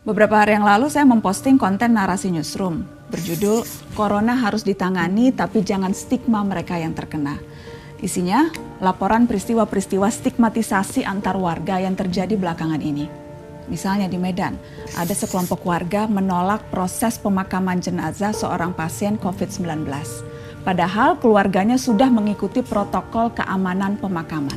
Beberapa hari yang lalu saya memposting konten narasi newsroom berjudul Corona harus ditangani tapi jangan stigma mereka yang terkena. Isinya laporan peristiwa-peristiwa stigmatisasi antar warga yang terjadi belakangan ini. Misalnya di Medan, ada sekelompok warga menolak proses pemakaman jenazah seorang pasien COVID-19. Padahal keluarganya sudah mengikuti protokol keamanan pemakaman.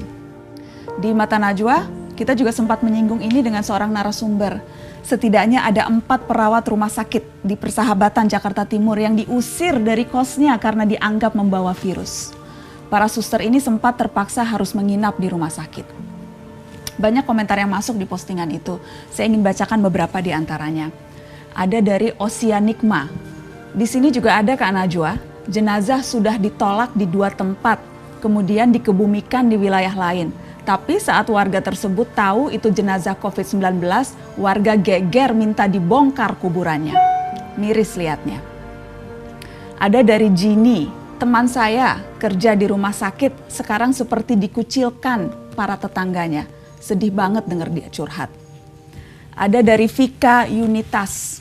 Di Mata Najwa, kita juga sempat menyinggung ini dengan seorang narasumber. Setidaknya ada 4 perawat rumah sakit di Persahabatan Jakarta Timur yang diusir dari kosnya karena dianggap membawa virus. Para suster ini sempat terpaksa harus menginap di rumah sakit. Banyak komentar yang masuk di postingan itu. Saya ingin bacakan beberapa di antaranya. Ada dari Oceanikma. Di sini juga ada Kak Najwa. Jenazah sudah ditolak di 2 tempat, kemudian dikebumikan di wilayah lain. Tapi saat warga tersebut tahu itu jenazah COVID-19, warga geger minta dibongkar kuburannya. Miris lihatnya. Ada dari Jini, teman saya kerja di rumah sakit, sekarang seperti dikucilkan para tetangganya. Sedih banget dengar dia curhat. Ada dari Vika Unitas.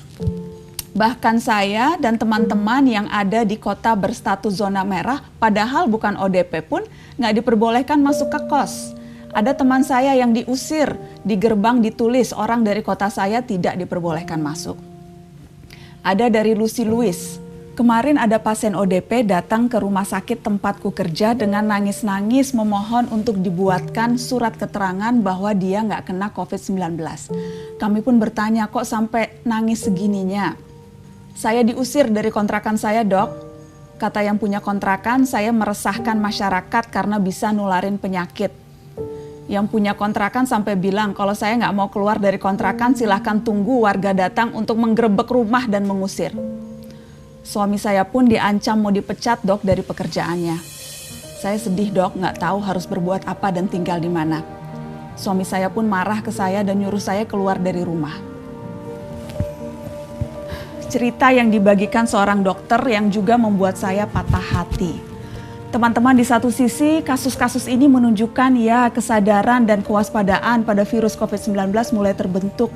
Bahkan saya dan teman-teman yang ada di kota berstatus zona merah, padahal bukan ODP pun nggak diperbolehkan masuk ke kos. Ada teman saya yang diusir, di gerbang ditulis orang dari kota saya tidak diperbolehkan masuk. Ada dari Lucy Louis, kemarin ada pasien ODP datang ke rumah sakit tempatku kerja dengan nangis-nangis memohon untuk dibuatkan surat keterangan bahwa dia nggak kena COVID-19. Kami pun bertanya, kok sampai nangis segininya? Saya diusir dari kontrakan saya, Dok. Kata yang punya kontrakan, saya meresahkan masyarakat karena bisa nularin penyakit. Yang punya kontrakan sampai bilang kalau saya nggak mau keluar dari kontrakan silahkan tunggu warga datang untuk menggerebek rumah dan mengusir. Suami saya pun diancam mau dipecat, Dok, dari pekerjaannya. Saya sedih, Dok, nggak tahu harus berbuat apa dan tinggal di mana. Suami saya pun marah ke saya dan nyuruh saya keluar dari rumah. Cerita yang dibagikan seorang dokter yang juga membuat saya patah hati. Teman-teman, di satu sisi kasus-kasus ini menunjukkan ya kesadaran dan kewaspadaan pada virus COVID-19 mulai terbentuk.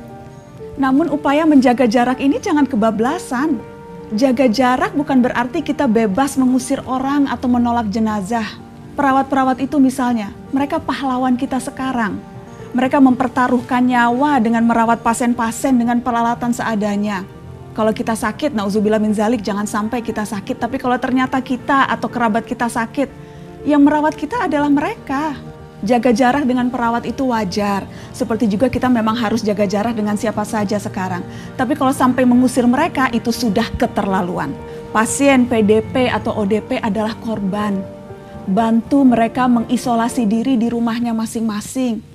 Namun upaya menjaga jarak ini jangan kebablasan. Jaga jarak bukan berarti kita bebas mengusir orang atau menolak jenazah. Perawat-perawat itu misalnya, mereka pahlawan kita sekarang. Mereka mempertaruhkan nyawa dengan merawat pasien-pasien dengan peralatan seadanya. Kalau kita sakit, nauzubillah min zalik, jangan sampai kita sakit. Tapi kalau ternyata kita atau kerabat kita sakit, yang merawat kita adalah mereka. Jaga jarak dengan perawat itu wajar. Seperti juga kita memang harus jaga jarak dengan siapa saja sekarang. Tapi kalau sampai mengusir mereka, itu sudah keterlaluan. Pasien PDP atau ODP adalah korban. Bantu mereka mengisolasi diri di rumahnya masing-masing.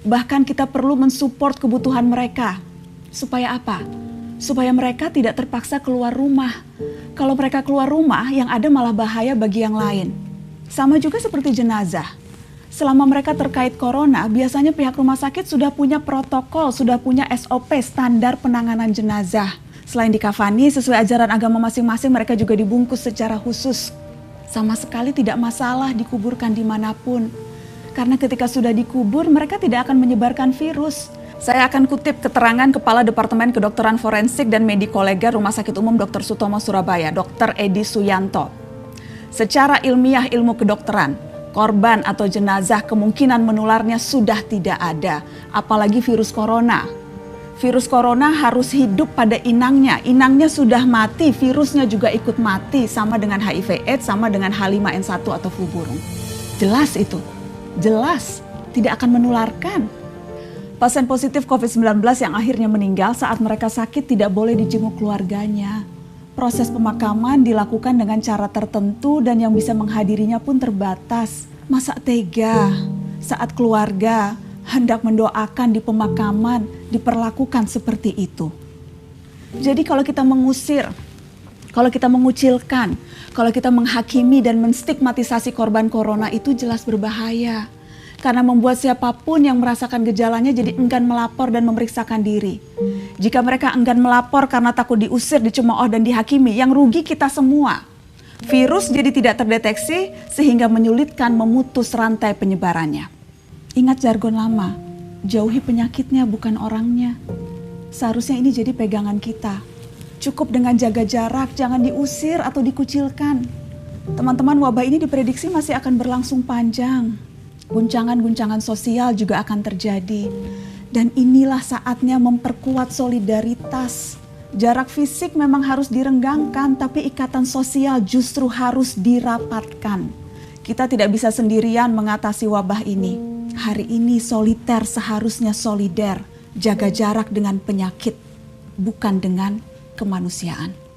Bahkan kita perlu mensupport kebutuhan mereka. Supaya apa? Supaya mereka tidak terpaksa keluar rumah. Kalau mereka keluar rumah, yang ada malah bahaya bagi yang lain. Sama juga seperti jenazah. Selama mereka terkait corona, biasanya pihak rumah sakit sudah punya protokol, sudah punya SOP, standar penanganan jenazah. Selain dikafani sesuai ajaran agama masing-masing, mereka juga dibungkus secara khusus. Sama sekali tidak masalah dikuburkan dimanapun. Karena ketika sudah dikubur, mereka tidak akan menyebarkan virus. Saya akan kutip keterangan Kepala Departemen Kedokteran Forensik dan Medikolega Rumah Sakit Umum Dr. Sutomo Surabaya, Dr. Edi Suyanto. Secara ilmiah ilmu kedokteran, korban atau jenazah kemungkinan menularnya sudah tidak ada, apalagi virus corona. Virus corona harus hidup pada inangnya. Inangnya sudah mati, virusnya juga ikut mati, sama dengan HIV/AIDS, sama dengan H5N1 atau flu burung. Jelas itu, jelas tidak akan menularkan. Pasien positif COVID-19 yang akhirnya meninggal saat mereka sakit tidak boleh dijenguk keluarganya. Proses pemakaman dilakukan dengan cara tertentu dan yang bisa menghadirinya pun terbatas. Masa tega saat keluarga hendak mendoakan di pemakaman diperlakukan seperti itu. Jadi kalau kita mengusir, kalau kita mengucilkan, kalau kita menghakimi dan menstigmatisasi korban corona itu jelas berbahaya. Karena membuat siapapun yang merasakan gejalanya jadi enggan melapor dan memeriksakan diri. Jika mereka enggan melapor karena takut diusir, dicemooh dan dihakimi, yang rugi kita semua. Virus jadi tidak terdeteksi sehingga menyulitkan memutus rantai penyebarannya. Ingat jargon lama, jauhi penyakitnya bukan orangnya. Seharusnya ini jadi pegangan kita. Cukup dengan jaga jarak, jangan diusir atau dikucilkan. Teman-teman, wabah ini diprediksi masih akan berlangsung panjang. Guncangan-guncangan sosial juga akan terjadi. Dan inilah saatnya memperkuat solidaritas. Jarak fisik memang harus direnggangkan, tapi ikatan sosial justru harus dirapatkan. Kita tidak bisa sendirian mengatasi wabah ini. Hari ini soliter seharusnya solider, jaga jarak dengan penyakit, bukan dengan kemanusiaan.